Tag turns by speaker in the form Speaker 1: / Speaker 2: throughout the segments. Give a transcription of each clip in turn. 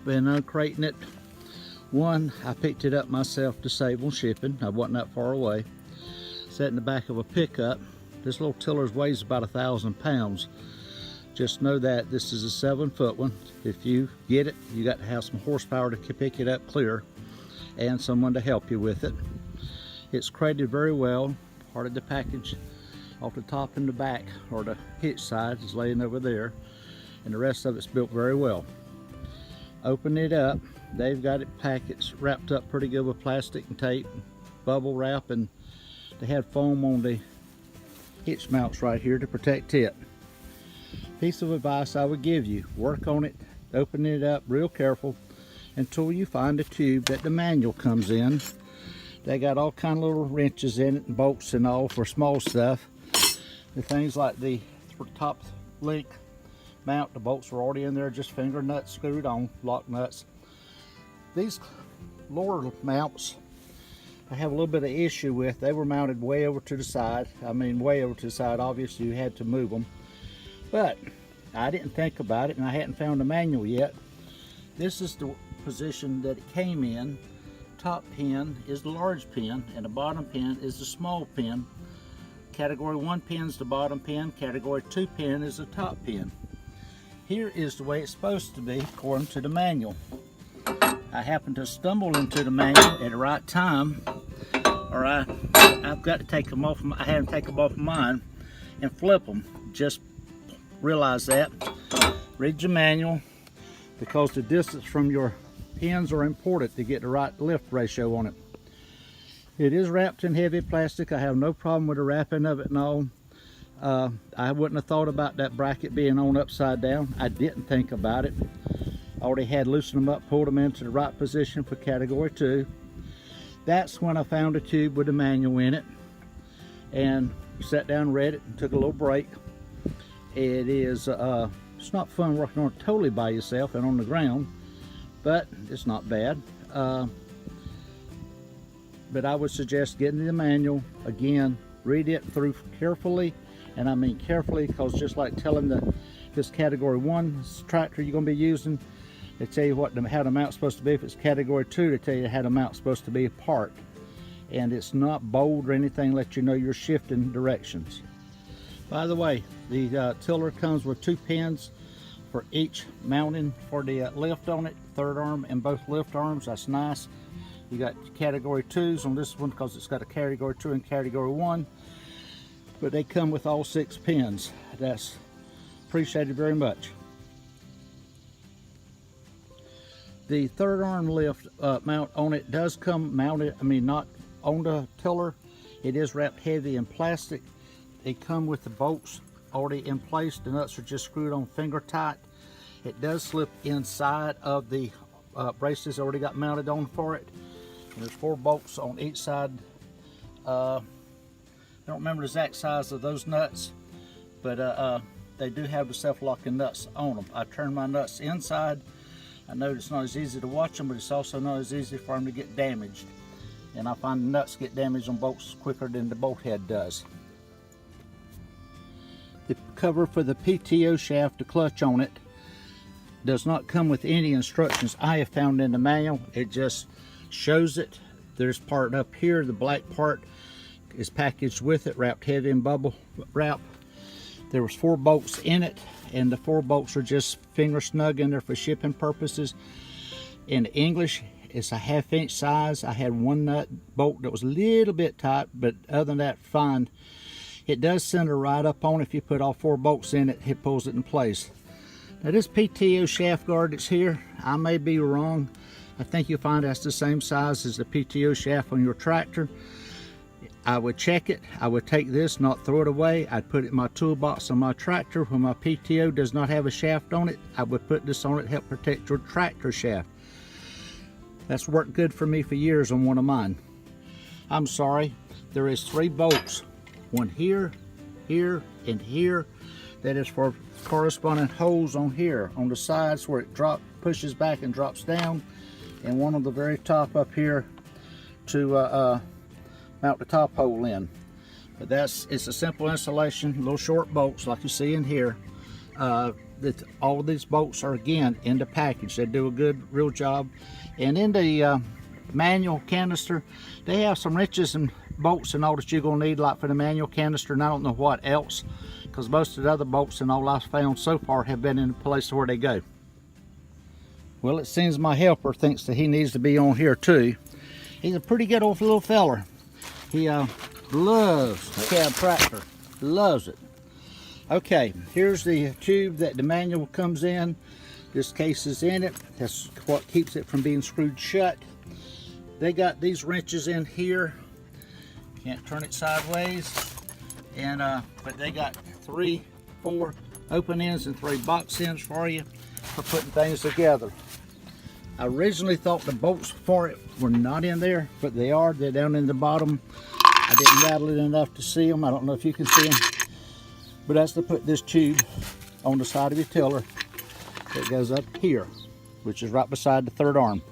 Speaker 1: been uncrating it. One, I picked it up myself to save on shipping. I wasn't that far away. Sat in the back of a pickup. This little tiller weighs about 1,000 pounds. Just know that this is a 7-foot one. If you get it, you got to have some horsepower to pick it up clear and someone to help you with it. It's crated very well. Part of the package off the top and the back, or the hitch side, is laying over there, and the rest of it's built very well. Open it up. They've got it packaged, wrapped up pretty good with plastic and tape, bubble wrap, and they had foam on the hitch mounts right here to protect it. Piece of advice I would give you: work on it, open it up real careful until you find a tube that the manual comes in. They got all kind of little wrenches in it and bolts and all for small stuff. The things like the top link mount, the bolts are already in there, just finger nuts screwed on, lock nuts. These lower mounts I have a little bit of issue with. They were mounted way over to the side. I mean way over to the side. Obviously you had to move them. But I didn't think about it, and I hadn't found a manual yet. This is the position that it came in. Top pin is the large pin, and the bottom pin is the small pin. Category 1 pin is the bottom pin. Category 2 pin is the top pin. Here is the way it's supposed to be according to the manual. I happened to stumble into the manual at the right time, or I've got to take them off. I had to take them off of mine and flip them. Just realize that. Read your manual, because the distance from your pins are important to get the right lift ratio on it. It is wrapped in heavy plastic. I have no problem with the wrapping of it and all. I wouldn't have thought about that bracket being on upside down. I didn't think about it. I already had loosened them up, pulled them into the right position for category 2. That's when I found a tube with a manual in it and sat down, read it, and took a little break. It is it's not fun working on it totally by yourself and on the ground, but it's not bad. But I would suggest getting the manual. Again, read it through carefully, and I mean carefully, because just like telling this category 1 tractor you're going to be using, they tell you how the mount's supposed to be. If it's category 2, they tell you how the mount's supposed to be apart. And it's not bold or anything, let you know you're shifting directions. By the way, the tiller comes with 2 pins for each mounting for the lift on it, third arm and both lift arms. That's nice. You got category 2s on this one because it's got a category 2 and category 1, but they come with all 6 pins. That's appreciated very much. The third arm lift mount on it does come mounted, I mean not on the tiller. It is wrapped heavy in plastic. They come with the bolts already in place. The nuts are just screwed on finger tight. It does slip inside of the braces already got mounted on for it. And there's 4 bolts on each side. I don't remember the exact size of those nuts, but they do have the self-locking nuts on them. I turn my nuts inside. I know it's not as easy to watch them, but it's also not as easy for them to get damaged. And I find the nuts get damaged on bolts quicker than the bolt head does. The cover for the PTO shaft, the clutch on it, does not come with any instructions I have found in the manual. It just shows it. There's part up here, the black part is packaged with it, wrapped heavy in bubble wrap. There was 4 bolts in it, and the 4 bolts are just finger snug in there for shipping purposes. In English, it's a 1/2 inch size. I had 1 nut bolt that was a little bit tight, but other than that, fine. It does center right up on. If you put all 4 bolts in it, it pulls it in place. Now this PTO shaft guard that's here, I may be wrong. I think you'll find that's the same size as the PTO shaft on your tractor. I would check it. I would take this, not throw it away. I'd put it in my toolbox on my tractor. When my PTO does not have a shaft on it, I would put this on it to help protect your tractor shaft. That's worked good for me for years on one of mine. I'm sorry, there is 3 bolts. One here, here, and here. That is for corresponding holes on here, on the sides where it pushes back and drops down. And one on the very top up here to mount the top hole in. But it's a simple installation, little short bolts like you see in here. that all of these bolts are again in the package. They do a good real job. And in the manual canister, they have some wrenches and bolts and all that you're gonna need, like for the manual canister, and I don't know what else, because most of the other bolts and all I've found so far have been in the place where they go. Well, it seems my helper thinks that he needs to be on here too. He's a pretty good old little feller. He loves the cab tractor, loves it. Okay, here's the tube that the manual comes in. This case is in it. That's what keeps it from being screwed shut. They got these wrenches in here. Can't turn it sideways. And but they got 3, 4 open ends and 3 box ends for you for putting things together. I originally thought the bolts for it were not in there, but they are. They're down in the bottom. I didn't rattle it enough to see them. I don't know if you can see them. But that's to put this tube on the side of your tiller that goes up here, which is right beside the third arm.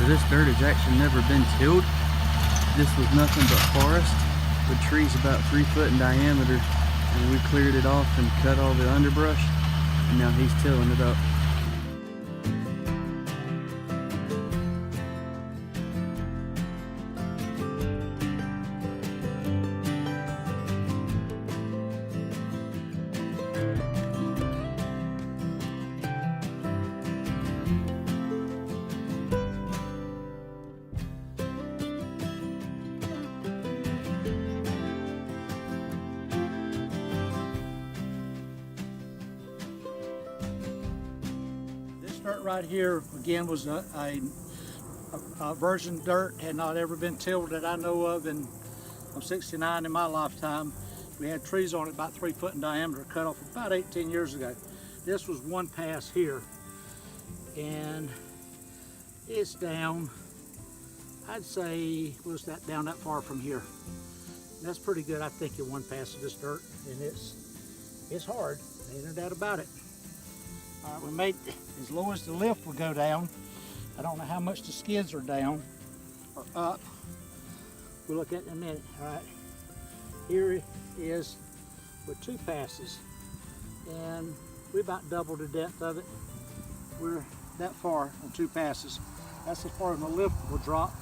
Speaker 2: So this dirt has actually never been tilled. This was nothing but forest with trees about 3 foot in diameter, and we cleared it off and cut all the underbrush, and now he's tilling it up.
Speaker 1: Dirt right here again was a virgin dirt, had not ever been tilled that I know of, and I'm 69 in my lifetime. We had trees on it about 3 foot in diameter, cut off about 18 years ago. This was one pass here, and it's down, I'd say, was that down that far from here. That's pretty good, I think, in one pass of this dirt, and it's hard, ain't no doubt about it. All right, we made as low as the lift would go down. I don't know how much the skids are down or up. We'll look at it in a minute. All right, here it is with 2 passes, and we about doubled the depth of it. We're that far on 2 passes. That's as far as the lift will drop.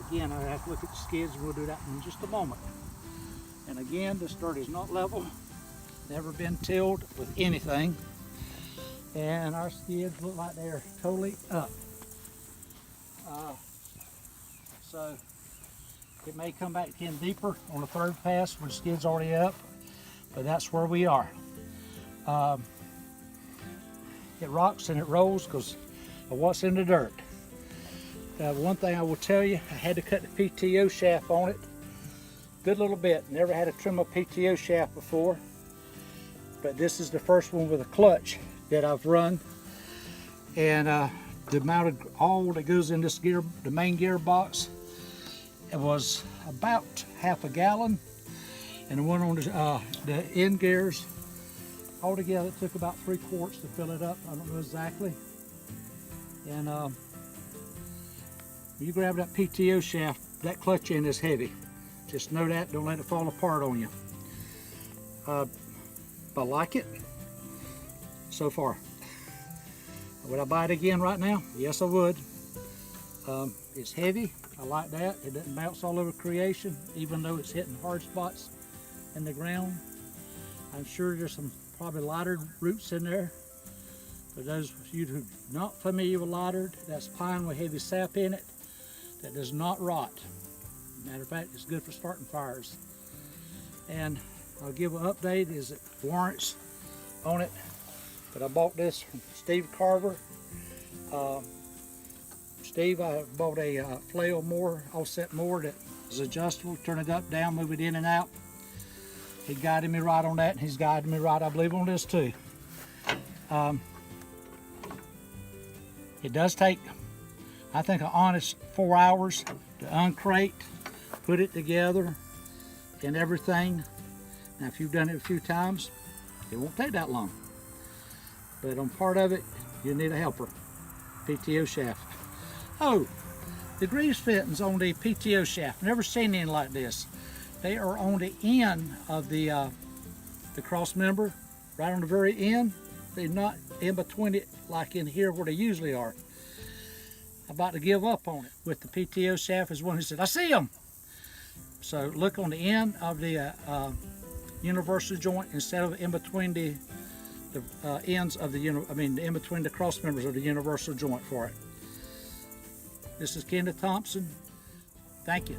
Speaker 1: Again, I have to look at the skids, and we'll do that in just a moment. And again, this dirt is not level, never been tilled with anything, and our skids look like they're totally up. So it may come back in deeper on the 3rd pass when the skid's already up, but that's where we are. It rocks and it rolls because of what's in the dirt. One thing I will tell you, I had to cut the PTO shaft on it. Good little bit. Never had to trim a PTO shaft before, but this is the first one with a clutch that I've run. And the amount of oil that goes in this gear, the main gearbox, it was about half a gallon, and the one on the end gears altogether it took about 3 quarts to fill it up. I don't know exactly. And you grab that PTO shaft, that clutch end is heavy. Just know that, don't let it fall apart on you. I like it so far. Would I buy it again right now? Yes, I would. It's heavy, I like that. It doesn't bounce all over creation, even though it's hitting hard spots in the ground. I'm sure there's some probably lighter roots in there. For those of you who are not familiar with lighter, that's pine with heavy sap in it that does not rot. Matter of fact, it's good for starting fires. And I'll give an update as it warrants on it. But I bought this from Steve Carver. Steve, I bought a flail mower, offset mower that is adjustable, turn it up, down, move it in and out. He guided me right on that, and he's guided me right, I believe, on this too. It does take, I think, an honest 4 hours to uncrate, put it together, and everything. Now, if you've done it a few times, it won't take that long. But on part of it, you need a helper, PTO shaft. Oh, the grease fittings on the PTO shaft, never seen anything like this. They are on the end of the cross member, right on the very end. They're not in between it like in here where they usually are. I'm about to give up on it. With the PTO shaft is one who said, I see them. So look on the end of the universal joint instead of in between the ends of the, in between the cross members of the universal joint for it. This is Kenneth Thompson. Thank you.